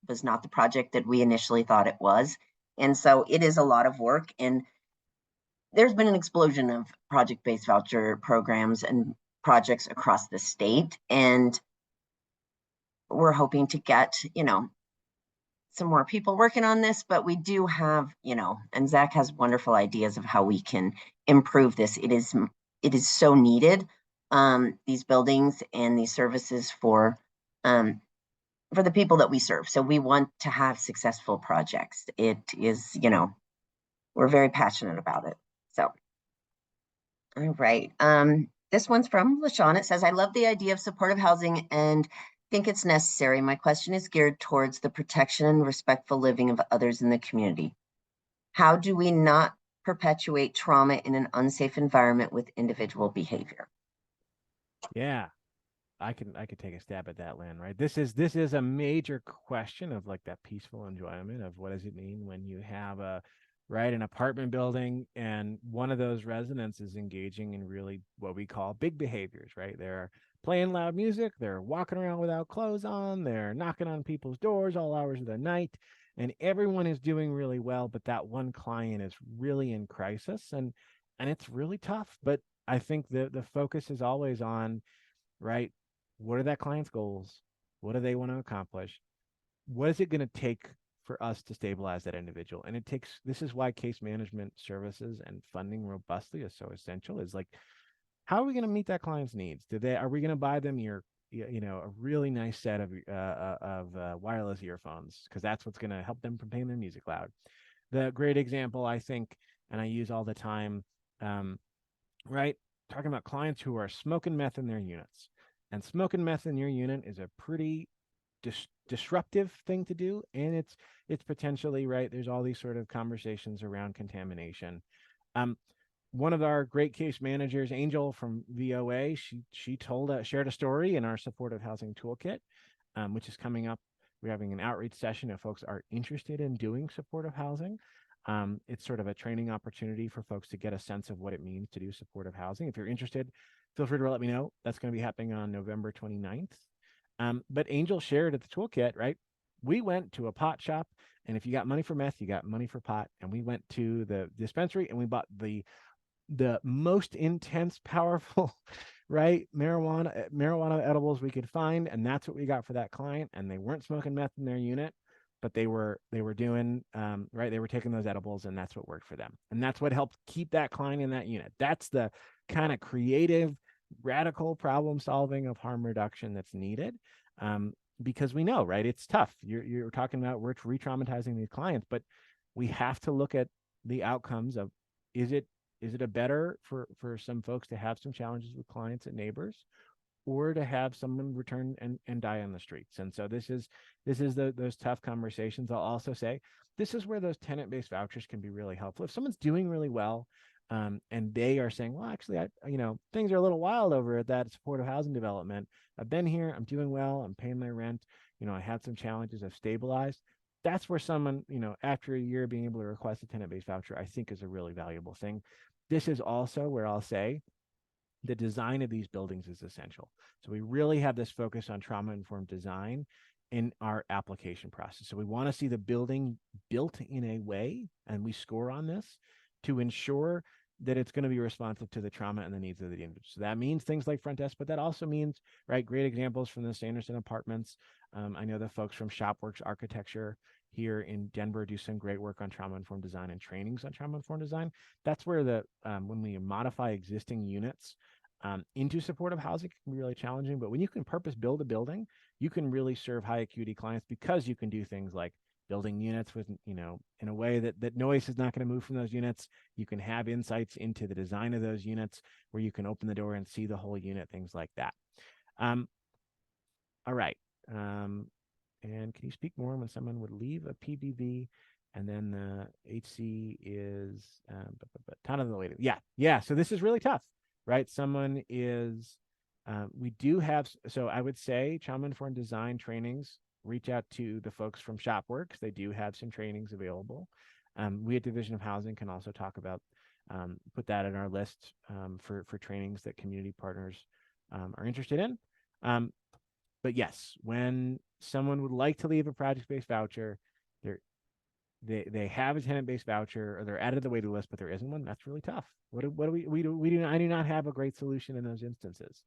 was not the project that we initially thought it was. And so it is a lot of work. And there's been an explosion of project-based voucher programs and projects across the state. And we're hoping to get, some more people working on this, but we do have, and Zach has wonderful ideas of how we can improve this. It is so needed, these buildings and these services for the people that we serve. So we want to have successful projects. It is, we're very passionate about it. So, all right. This one's from LaShawn. It says, I love the idea of supportive housing and think it's necessary. My question is geared towards the protection and respectful living of others in the community. How do we not perpetuate trauma in an unsafe environment with individual behavior? Yeah, I could take a stab at that, Lynn. Right. This is a major question of like that peaceful enjoyment of what does it mean when you have an apartment building and one of those residents is engaging in really what we call big behaviors. Right. They're playing loud music. They're walking around without clothes on. They're knocking on people's doors all hours of the night, and everyone is doing really well, but that one client is really in crisis, and it's really tough. But I think the focus is always on, right, what are that client's goals? What do they want to accomplish? What is it going to take for us to stabilize that individual? And it takes, this is why case management services and funding robustly is so essential, is like, how are we going to meet that client's needs? Are we going to buy them a really nice set of wireless earphones because that's what's going to help them from playing their music loud. The great example, I think, and I use all the time, um, right? Talking about clients who are smoking meth in their units. And smoking meth in your unit is a pretty disruptive thing to do, and it's potentially, right, there's all these sort of conversations around contamination. um One of our great case managers, Angel from VOA, she shared a story in our supportive housing toolkit, which is coming up. We're having an outreach session if folks are interested in doing supportive housing. It's sort of a training opportunity for folks to get a sense of what it means to do supportive housing. If you're interested, feel free to let me know. That's going to be happening on November 29th. But Angel shared at the toolkit, right? We went to a pot shop, and if you got money for meth, you got money for pot. And we went to the dispensary and we bought the most intense, powerful, right, marijuana edibles we could find, and that's what we got for that client. And they weren't smoking meth in their unit, but they were doing right. They were taking those edibles, and that's what worked for them, and that's what helped keep that client in that unit. That's the kind of creative, radical problem solving of harm reduction that's needed. Because we know, right, it's tough. You're talking about we're re-traumatizing these clients, but we have to look at the outcomes of, is it a better for some folks to have some challenges with clients and neighbors, or to have someone return and die on the streets? And so this is those tough conversations. I'll also say this is where those tenant-based vouchers can be really helpful. If someone's doing really well, and they are saying, well, actually, things are a little wild over at that supportive housing development. I've been here, I'm doing well, I'm paying my rent. I had some challenges, I've stabilized. That's where someone, after a year being able to request a tenant-based voucher, I think is a really valuable thing. This is also where I'll say the design of these buildings is essential. So we really have this focus on trauma-informed design in our application process. So we want to see the building built in a way, and we score on this to ensure that it's going to be responsive to the trauma and the needs of the individual. So that means things like front desk, but that also means, right, great examples from the Sanderson Apartments. I know the folks from Shopworks Architecture here in Denver do some great work on trauma-informed design and trainings on trauma-informed design. That's where when we modify existing units into supportive housing, it can be really challenging. But when you can purpose build a building, you can really serve high acuity clients, because you can do things like building units with, in a way that noise is not going to move from those units. You can have insights into the design of those units where you can open the door and see the whole unit, things like that. All right. And can you speak more when someone would leave a PBV and then the HC is ton of the way to, yeah. So this is really tough, right? Someone is, we do have, so I would say trauma-informed design trainings, reach out to the folks from Shopworks. They do have some trainings available. We at Division of Housing can also talk about, put that in our list for trainings that community partners are interested in. But yes, when someone would like to leave a project-based voucher, they have a tenant-based voucher, or they're added to the waiting list, but there isn't one. That's really tough. What do we I do not have a great solution in those instances.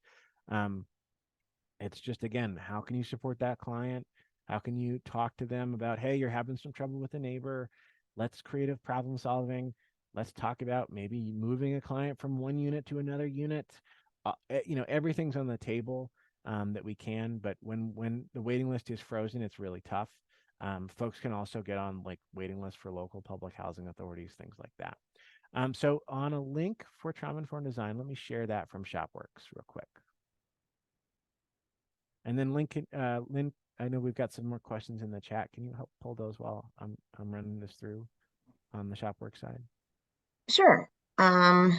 It's just, again, how can you support that client? How can you talk to them about, hey, you're having some trouble with a neighbor? Let's creative problem solving. Let's talk about maybe moving a client from one unit to another unit. Everything's on the table that we can, but when the waiting list is frozen, it's really tough. Folks can also get on like waiting lists for local public housing authorities, things like that. So on a link for trauma-informed design, let me share that from Shopworks real quick. And then Lynn, I know we've got some more questions in the chat. Can you help pull those while I'm running this through on the Shopworks side? Sure. You're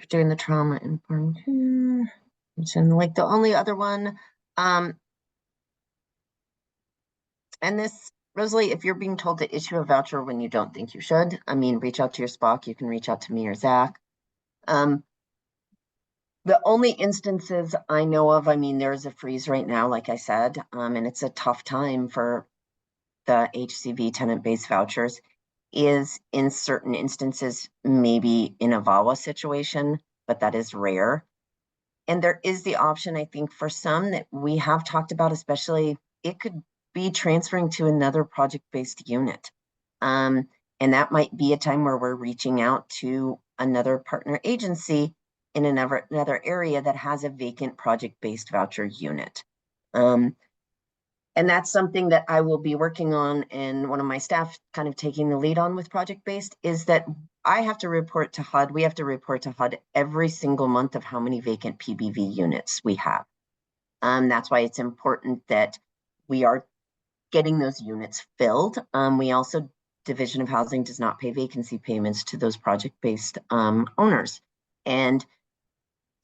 doing the trauma informed. Like the only other one, and this, Rosalie, if you're being told to issue a voucher when you don't think you should, reach out to your SPOC. You can reach out to me or Zach. The only instances I know of, there's a freeze right now, like I said, and it's a tough time for the HCV tenant-based vouchers, is in certain instances, maybe in a VAWA situation, but that is rare. And there is the option, I think, for some that we have talked about, especially it could be transferring to another project-based unit. Um, and that might be a time where we're reaching out to another partner agency in another area that has a vacant project-based voucher unit. Um, and that's something that I will be working on, and one of my staff kind of taking the lead on with project-based is that I have to report to HUD. We have to report to HUD every single month of how many vacant PBV units we have. That's why it's important that we are getting those units filled. We also, Division of Housing does not pay vacancy payments to those project-based owners. And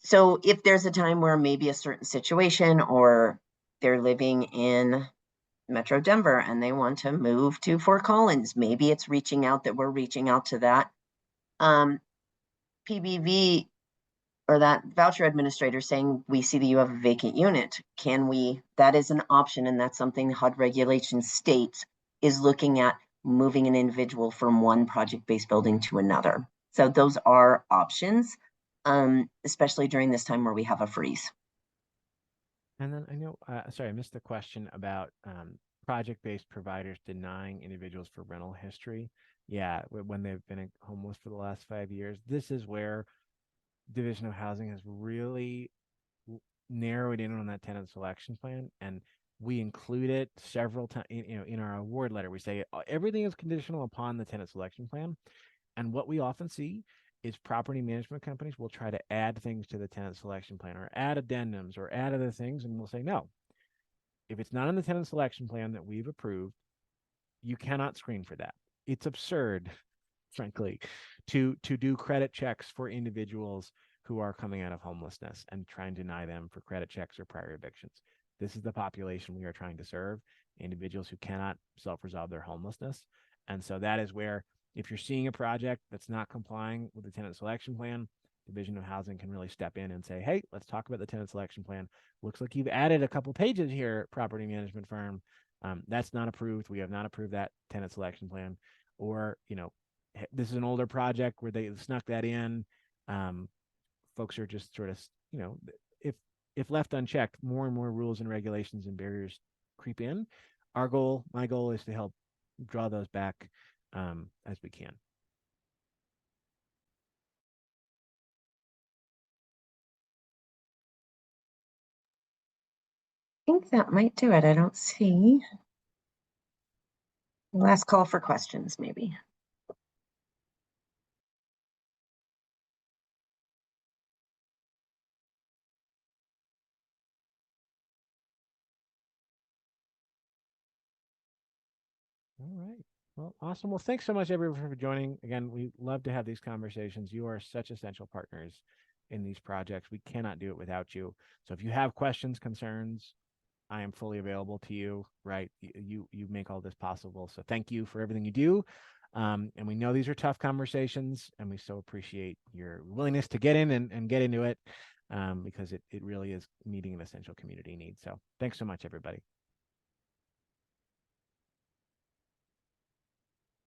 so if there's a time where maybe a certain situation or they're living in Metro Denver and they want to move to Fort Collins, maybe it's reaching out that we're reaching out to that PBV or that voucher administrator saying, we see that you have a vacant unit. Can we, that is an option, and that's something HUD regulation states is looking at moving an individual from one project-based building to another. So those are options, especially during this time where we have a freeze. And then I know, sorry, I missed the question about project-based providers denying individuals for rental history. Yeah, when they've been homeless for the last 5 years, this is where Division of Housing has really narrowed in on that tenant selection plan, and we include it several times. In our award letter, we say everything is conditional upon the tenant selection plan. And what we often see is property management companies will try to add things to the tenant selection plan or add addendums or add other things, and we'll say no. If it's not in the tenant selection plan that we've approved, you cannot screen for that. It's absurd, frankly, to do credit checks for individuals who are coming out of homelessness and try and deny them for credit checks or prior evictions. This is the population we are trying to serve, individuals who cannot self-resolve their homelessness. And so that is where, if you're seeing a project that's not complying with the tenant selection plan, Division of Housing can really step in and say, hey, let's talk about the tenant selection plan. Looks like you've added a couple pages here, property management firm. That's not approved. We have not approved that tenant selection plan. Or, this is an older project where they snuck that in. Folks are just sort of, if if left unchecked, more and more rules and regulations and barriers creep in. My goal is to help draw those back as we can. I think that might do it. I don't see. Last call for questions, maybe. All right. Well, awesome. Well, thanks so much, everyone, for joining. Again, we love to have these conversations. You are such essential partners in these projects. We cannot do it without you. So if you have questions, concerns, I am fully available to you. Right? You make all this possible. So thank you for everything you do. And we know these are tough conversations, and we so appreciate your willingness to get in and get into it, because it really is meeting an essential community need. So thanks so much, everybody.